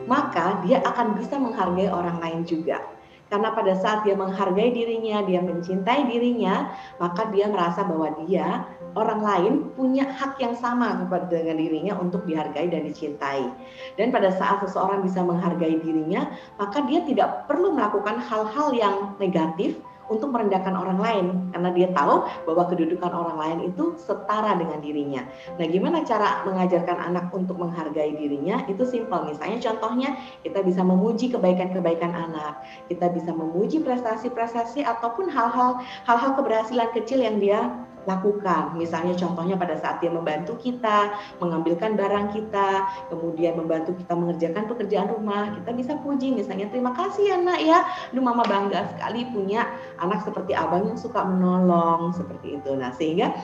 maka dia akan bisa menghargai orang lain juga. Karena pada saat dia menghargai dirinya, dia mencintai dirinya, maka dia merasa bahwa dia, orang lain punya hak yang sama dengan dirinya untuk dihargai dan dicintai. Dan pada saat seseorang bisa menghargai dirinya, maka dia tidak perlu melakukan hal-hal yang negatif untuk merendahkan orang lain karena dia tahu bahwa kedudukan orang lain itu setara dengan dirinya. Nah, gimana cara mengajarkan anak untuk menghargai dirinya? Itu simpel. Misalnya contohnya kita bisa memuji kebaikan-kebaikan anak, kita bisa memuji prestasi-prestasi ataupun hal-hal keberhasilan kecil yang dia lakukan. Misalnya contohnya pada saat dia membantu kita mengambilkan barang kita, kemudian membantu kita mengerjakan pekerjaan rumah, kita bisa puji misalnya, terima kasih ya nak ya, lu mama bangga sekali punya anak seperti abang yang suka menolong, seperti itu. Nah, sehingga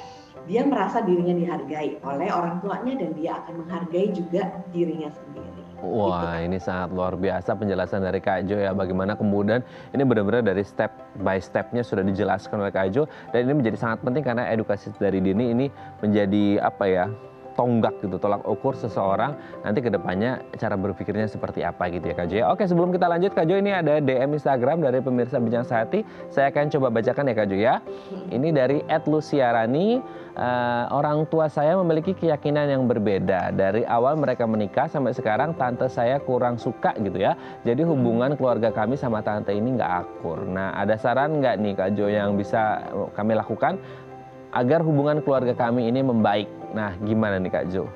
dia merasa dirinya dihargai oleh orang tuanya dan dia akan menghargai juga dirinya sendiri. Wah, ini sangat luar biasa penjelasan dari Kak Jo ya, bagaimana kemudian ini benar-benar dari step by stepnya sudah dijelaskan oleh Kak Jo, dan ini menjadi sangat penting karena edukasi dari dini ini menjadi apa ya, tonggak gitu, tolak ukur seseorang nanti ke depannya cara berpikirnya seperti apa gitu ya Kak Jo ya. Oke, sebelum kita lanjut Kak Jo, ini ada DM Instagram dari pemirsa Bincang Sehati. Saya akan coba bacakan ya Kak Jo ya. Ini dari @luciarani, orang tua saya memiliki keyakinan yang berbeda. Dari awal mereka menikah sampai sekarang tante saya kurang suka gitu ya. Jadi hubungan keluarga kami sama tante ini nggak akur. Nah, ada saran nggak nih Kak Jo yang bisa kami lakukan agar hubungan keluarga kami ini membaik? Nah, gimana nih Kak Jo?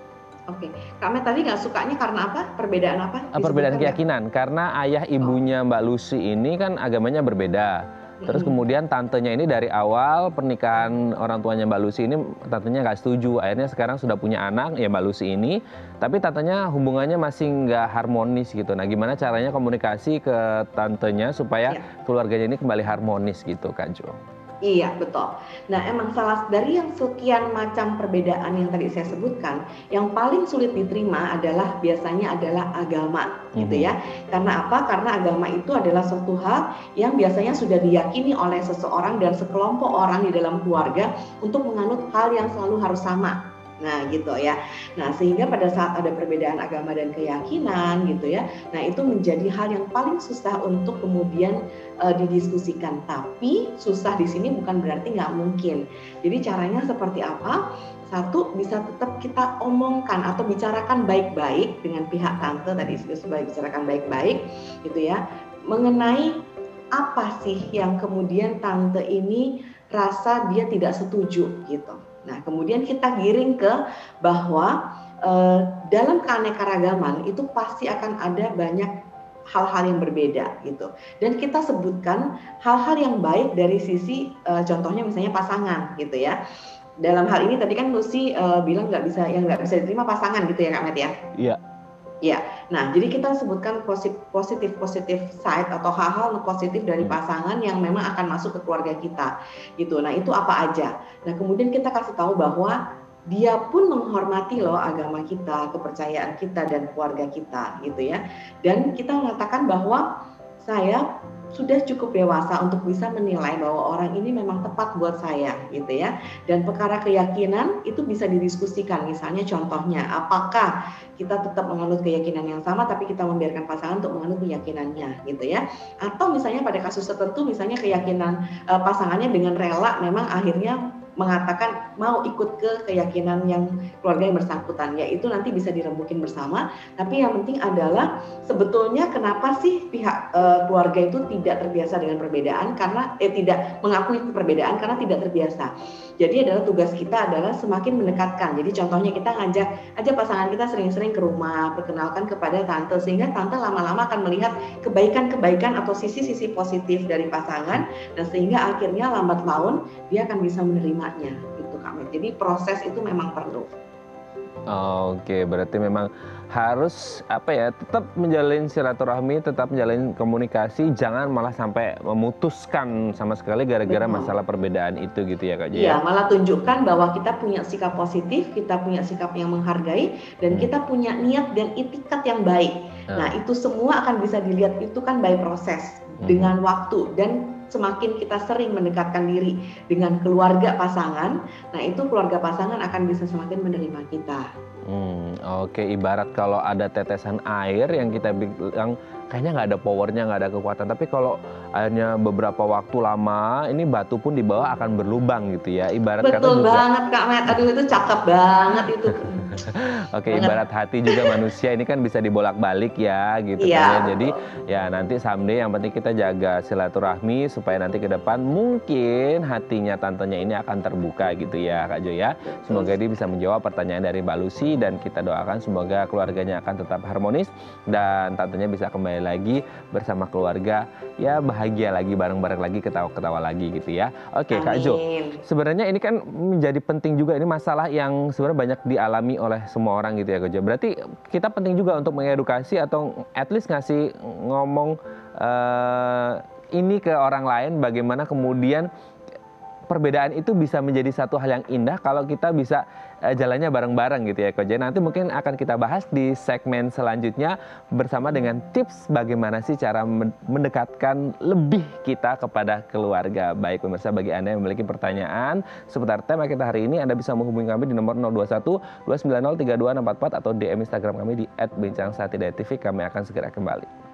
Oke, Kak Met tadi nggak sukanya karena apa? Perbedaan apa? Perbedaan keyakinan, karena ayah ibunya Mbak Lucy ini kan agamanya berbeda. Terus kemudian tantenya ini dari awal pernikahan orang tuanya Mbak Lucy ini tantenya nggak setuju. Akhirnya sekarang sudah punya anak ya Mbak Lucy ini, tapi tantenya hubungannya masih nggak harmonis gitu. Nah, gimana caranya komunikasi ke tantenya supaya keluarganya ini kembali harmonis gitu Kak Jo? Iya, betul. Nah, emang salah dari yang sekian macam perbedaan yang tadi saya sebutkan, yang paling sulit diterima adalah biasanya adalah agama, gitu ya. Karena apa? Karena agama itu adalah suatu hal yang biasanya sudah diyakini oleh seseorang dan sekelompok orang di dalam keluarga untuk menganut hal yang selalu harus sama. Nah, gitu ya. Nah, sehingga pada saat ada perbedaan agama dan keyakinan gitu ya, nah itu menjadi hal yang paling susah untuk kemudian didiskusikan. Tapi susah di sini bukan berarti nggak mungkin. Jadi caranya seperti apa? Satu, bisa tetap kita omongkan atau bicarakan baik-baik dengan pihak tante, tadi sudah bicarakan baik-baik gitu ya, mengenai apa sih yang kemudian tante ini rasa dia tidak setuju gitu. Nah, kemudian kita giring ke bahwa dalam keanekaragaman itu pasti akan ada banyak hal-hal yang berbeda gitu. Dan kita sebutkan hal-hal yang baik dari sisi contohnya misalnya pasangan gitu ya. Dalam hal ini tadi kan Lucy bilang nggak bisa diterima pasangan gitu ya Kak Met ya? Iya. Ya, nah jadi kita sebutkan positif side atau hal-hal positif dari pasangan yang memang akan masuk ke keluarga kita, gitu. Nah itu apa aja? Nah kemudian kita kasih tahu bahwa dia pun menghormati loh agama kita, kepercayaan kita dan keluarga kita, gitu ya. Dan kita mengatakan bahwa saya sudah cukup dewasa untuk bisa menilai bahwa orang ini memang tepat buat saya gitu ya. Dan perkara keyakinan itu bisa didiskusikan. Misalnya contohnya apakah kita tetap menganut keyakinan yang sama tapi kita membiarkan pasangan untuk menganut keyakinannya gitu ya. Atau misalnya pada kasus tertentu misalnya keyakinan pasangannya dengan rela memang akhirnya mengatakan mau ikut ke keyakinan yang keluarga yang bersangkutan, yaitu nanti bisa dirembukin bersama. Tapi yang penting adalah sebetulnya kenapa sih pihak keluarga itu tidak terbiasa dengan perbedaan karena tidak mengakui perbedaan karena tidak terbiasa. Jadi adalah tugas kita adalah semakin mendekatkan. Jadi contohnya kita ngajak aja pasangan kita sering-sering ke rumah, perkenalkan kepada tante sehingga tante lama-lama akan melihat kebaikan-kebaikan atau sisi-sisi positif dari pasangan dan sehingga akhirnya lambat laun dia akan bisa menerimanya gitu Kak Met. Jadi proses itu memang perlu. Oke, berarti memang harus tetap menjalin silaturahmi, tetap menjalin komunikasi, jangan malah sampai memutuskan sama sekali gara-gara masalah perbedaan itu gitu ya Kak Jo. Iya, malah tunjukkan bahwa kita punya sikap positif, kita punya sikap yang menghargai, dan kita punya niat dan itikat yang baik. Nah, itu semua akan bisa dilihat itu kan by proses dengan waktu dan semakin kita sering mendekatkan diri dengan keluarga pasangan, nah itu keluarga pasangan akan bisa semakin menerima kita. Oke, ibarat kalau ada tetesan air yang kita bilang kayaknya nggak ada powernya, nggak ada kekuatan, tapi kalau akhirnya beberapa waktu lama ini batu pun di bawah akan berlubang gitu ya. Ibarat kata Betul juga. banget Kak Met, aduh itu cakep banget itu. Oke, ibarat hati juga manusia ini kan bisa dibolak-balik ya gitu Iya, kan ya. Jadi betul. ya nanti someday yang penting kita jaga silaturahmi supaya nanti ke depan mungkin hatinya tantenya ini akan terbuka gitu ya Kak Jo ya. Semoga dia bisa menjawab pertanyaan dari Mbak Lucy dan kita doakan semoga keluarganya akan tetap harmonis dan tantenya bisa kembali lagi bersama keluarga ya, bahagia lagi, bareng-bareng lagi, ketawa-ketawa lagi gitu ya. Oke Kak Jo, Amin. sebenarnya ini kan menjadi penting juga, ini masalah yang sebenarnya banyak dialami oleh semua orang gitu ya Kak Jo. Berarti kita penting juga untuk mengedukasi atau at least ngasih ngomong ini ke orang lain bagaimana kemudian perbedaan itu bisa menjadi satu hal yang indah kalau kita bisa jalannya bareng-bareng gitu ya Kak Jo. Nanti mungkin akan kita bahas di segmen selanjutnya bersama dengan tips bagaimana sih cara mendekatkan lebih kita kepada keluarga. Baik pemirsa, bagi Anda yang memiliki pertanyaan seputar tema kita hari ini, Anda bisa menghubungi kami di nomor 021 290 3244 atau DM Instagram kami di @bincangsatidayatv. Kami akan segera kembali.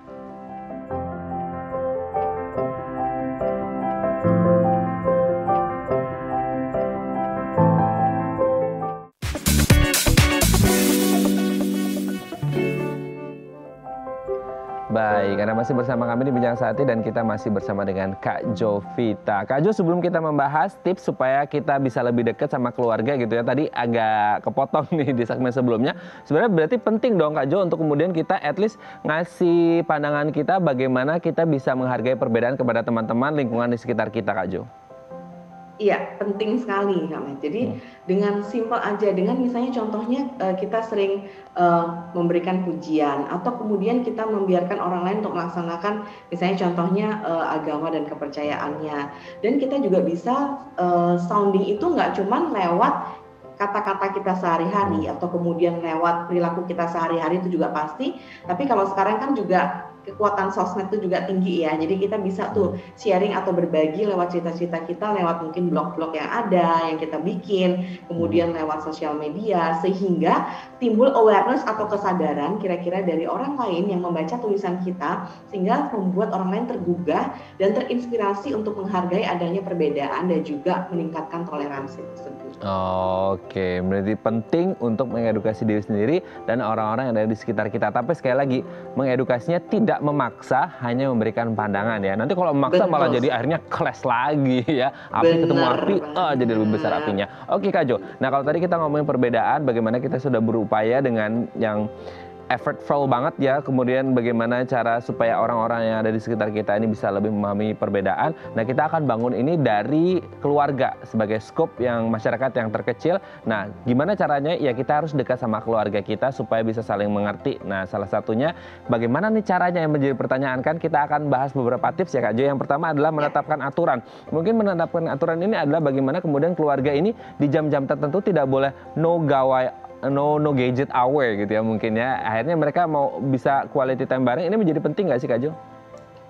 Baik, Anda masih bersama kami di Bincang Sehati dan kita masih bersama dengan Kak Jovita. Kak Jo, sebelum kita membahas tips supaya kita bisa lebih dekat sama keluarga gitu ya, tadi agak kepotong nih di segmen sebelumnya. Sebenarnya berarti penting dong Kak Jo untuk kemudian kita at least ngasih pandangan kita bagaimana kita bisa menghargai perbedaan kepada teman-teman lingkungan di sekitar kita Kak Jo. Iya, penting sekali Kak Met. Jadi dengan simpel aja, dengan misalnya contohnya kita sering memberikan pujian atau kemudian kita membiarkan orang lain untuk melaksanakan misalnya contohnya agama dan kepercayaannya. Dan kita juga bisa sounding itu nggak cuman lewat kata-kata kita sehari-hari atau kemudian lewat perilaku kita sehari-hari itu juga pasti. Tapi kalau sekarang kan juga kekuatan sosmed itu juga tinggi ya. Jadi kita bisa tuh sharing atau berbagi lewat cerita-cerita kita, lewat mungkin blog-blog yang ada, yang kita bikin, kemudian lewat sosial media, sehingga timbul awareness atau kesadaran kira-kira dari orang lain yang membaca tulisan kita, sehingga membuat orang lain tergugah dan terinspirasi untuk menghargai adanya perbedaan dan juga meningkatkan toleransi tersebut. Oke, berarti penting untuk mengedukasi diri sendiri dan orang-orang yang ada di sekitar kita. Tapi sekali lagi, mengedukasinya tidak memaksa, hanya memberikan pandangan ya. Nanti kalau memaksa malah jadi akhirnya clash lagi ya. Api ketemu api, jadi lebih besar apinya. Oke Kak Jo, nah kalau tadi kita ngomongin perbedaan, bagaimana kita sudah berupaya dengan yang effortful banget ya, kemudian bagaimana cara supaya orang-orang yang ada di sekitar kita ini bisa lebih memahami perbedaan. Nah kita akan bangun ini dari keluarga sebagai skop yang masyarakat yang terkecil. Nah gimana caranya? Ya kita harus dekat sama keluarga kita supaya bisa saling mengerti. Nah salah satunya bagaimana nih caranya yang menjadi pertanyaan, kan kita akan bahas beberapa tips ya Kak Jo. Yang pertama adalah menetapkan aturan. Mungkin menetapkan aturan ini adalah bagaimana kemudian keluarga ini di jam-jam tertentu tidak boleh no gadget hour gitu ya mungkin ya. Akhirnya mereka mau bisa quality time bareng, ini menjadi penting nggak sih Kak Jo?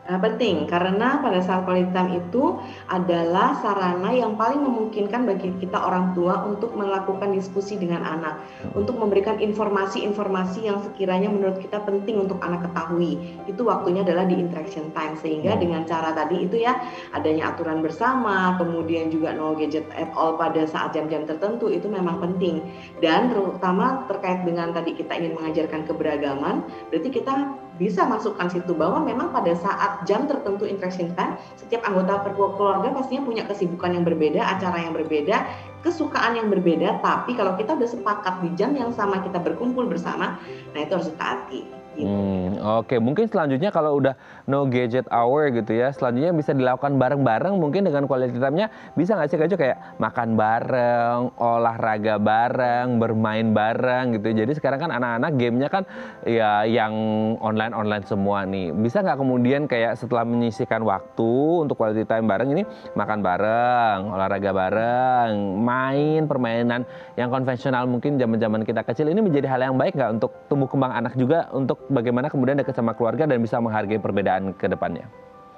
Penting, karena pada saat quality time itu adalah sarana yang paling memungkinkan bagi kita orang tua untuk melakukan diskusi dengan anak, untuk memberikan informasi-informasi yang sekiranya menurut kita penting untuk anak ketahui. Itu waktunya adalah di interaction time, sehingga dengan cara tadi itu ya, adanya aturan bersama, kemudian juga no gadget at all pada saat jam-jam tertentu, itu memang penting. Dan terutama terkait dengan tadi kita ingin mengajarkan keberagaman, berarti kita bisa masukkan situ bahwa memang pada saat jam tertentu interaction time, setiap anggota keluarga pastinya punya kesibukan yang berbeda, acara yang berbeda, kesukaan yang berbeda. Tapi kalau kita udah sepakat di jam yang sama kita berkumpul bersama, nah itu harus ditaati. Gitu. Oke, mungkin selanjutnya kalau udah no gadget hour gitu ya, selanjutnya bisa dilakukan bareng-bareng mungkin dengan quality time-nya. Bisa nggak sih Kak Jo kayak makan bareng, olahraga bareng, bermain bareng gitu. Jadi sekarang kan anak-anak gamenya kan ya yang online semua nih. Bisa nggak kemudian kayak setelah menyisihkan waktu untuk quality time bareng ini, makan bareng, olahraga bareng, main permainan yang konvensional mungkin zaman-zaman kita kecil, ini menjadi hal yang baik nggak untuk tumbuh kembang anak juga, untuk bagaimana kemudian dekat sama keluarga dan bisa menghargai perbedaan ke depannya?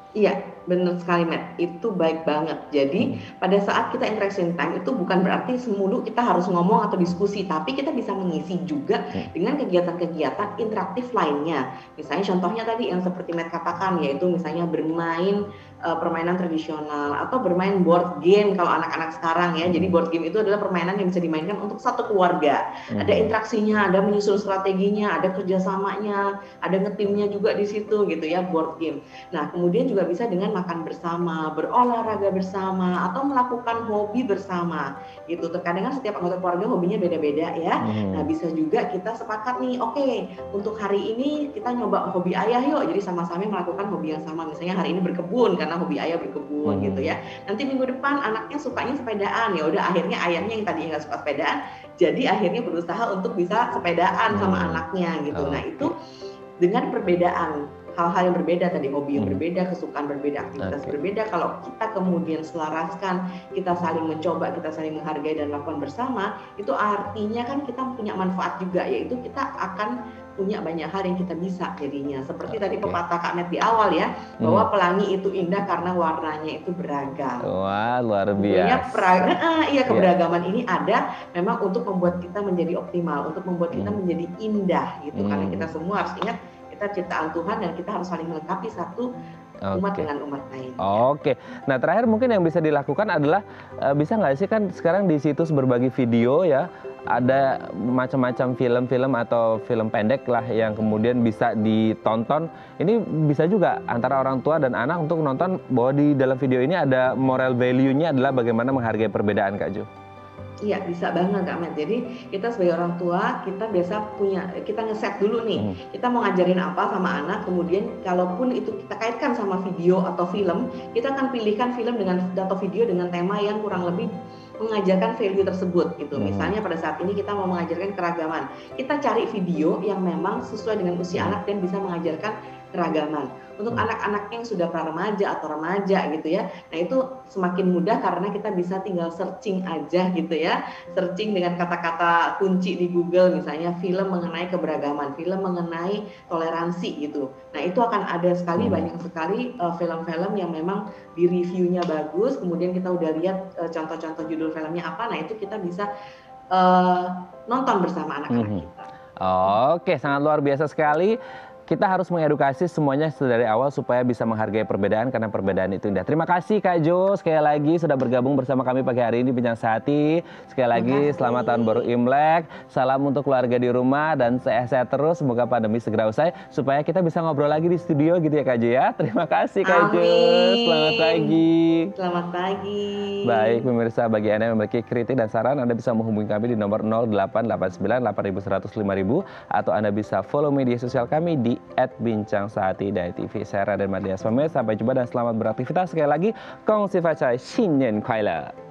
Iya, benar sekali, Matt. Itu baik banget. Jadi, pada saat kita interaction time itu bukan berarti semulu kita harus ngomong atau diskusi, tapi kita bisa mengisi juga dengan kegiatan-kegiatan interaktif lainnya. Misalnya contohnya tadi yang seperti Matt katakan, yaitu misalnya bermain permainan tradisional atau bermain board game kalau anak-anak sekarang ya. Jadi board game itu adalah permainan yang bisa dimainkan untuk satu keluarga. Ada interaksinya, ada menyusun strateginya, ada kerjasamanya, ada ngetimnya juga di situ gitu ya, board game. Nah, kemudian juga bisa dengan makan bersama, berolahraga bersama, atau melakukan hobi bersama gitu. Terkadang kan setiap anggota keluarga hobinya beda-beda ya. Nah, bisa juga kita sepakat nih, oke, untuk hari ini kita nyoba hobi ayah yuk. Jadi sama-sama melakukan hobi yang sama. Misalnya hari ini berkebun karena hobi ayah berkebun gitu ya. Nanti minggu depan anaknya sukanya sepedaan, ya udah akhirnya ayahnya yang tadinya nggak suka sepedaan, jadi akhirnya berusaha untuk bisa sepedaan sama anaknya gitu. Nah, itu dengan perbedaan hal-hal yang berbeda tadi, hobi yang berbeda, kesukaan berbeda, aktivitas berbeda. Kalau kita kemudian selaraskan, kita saling mencoba, kita saling menghargai dan lakukan bersama, itu artinya kan kita punya manfaat juga, yaitu kita akan punya banyak hal yang kita bisa jadinya. Seperti tadi pepatah Kak Met di awal ya, bahwa pelangi itu indah karena warnanya itu beragam. Wah, luar biasa. Iya, keberagaman ini ada memang untuk membuat kita menjadi optimal, untuk membuat kita menjadi indah gitu. Karena kita semua harus ingat kita ciptaan Tuhan dan kita harus saling melengkapi satu umat dengan umat lain. Oke, nah terakhir mungkin yang bisa dilakukan adalah bisa nggak sih, kan sekarang di situs berbagi video ya ada macam-macam film-film atau film pendek lah yang kemudian bisa ditonton. Ini bisa juga antara orang tua dan anak untuk nonton bahwa di dalam video ini ada moral value-nya adalah bagaimana menghargai perbedaan, Kak Jo. Iya, bisa banget Kak Met. Jadi kita sebagai orang tua, kita biasa kita ngeset dulu nih, kita mau ngajarin apa sama anak, kemudian kalaupun itu kita kaitkan sama video atau film, kita akan pilihkan film atau video dengan tema yang kurang lebih mengajarkan value tersebut gitu. Misalnya pada saat ini kita mau mengajarkan keragaman, kita cari video yang memang sesuai dengan usia anak dan bisa mengajarkan keragaman. Untuk anak-anak yang sudah pra-remaja atau remaja gitu ya, nah itu semakin mudah karena kita bisa tinggal searching aja gitu ya, searching dengan kata-kata kunci di Google, misalnya film mengenai keberagaman, film mengenai toleransi gitu. Nah itu akan ada banyak sekali film-film yang memang di reviewnya bagus, kemudian kita udah lihat contoh-contoh judul filmnya apa, nah itu kita bisa nonton bersama anak-anak kita. Oke, sangat luar biasa sekali. Kita harus mengedukasi semuanya dari awal supaya bisa menghargai perbedaan, karena perbedaan itu indah. Terima kasih Kak Jo sekali lagi sudah bergabung bersama kami pagi hari ini Bincang Sehati. Sekali lagi selamat tahun baru Imlek. Salam untuk keluarga di rumah dan sehat-sehat terus. Semoga pandemi segera usai supaya kita bisa ngobrol lagi di studio gitu ya Kak Jo ya. Terima kasih Kak Jo. Selamat pagi. Selamat pagi. Baik pemirsa, bagi Anda yang memiliki kritik dan saran, Anda bisa menghubungi kami di nomor 0889 8100 5000 atau Anda bisa follow media sosial kami di @bincang_sehati.tv. Saya Raden Madias pamit, sampai jumpa dan selamat beraktivitas. Sekali lagi, Gong Xi Fa Cai, Xin Nian Kuai Le.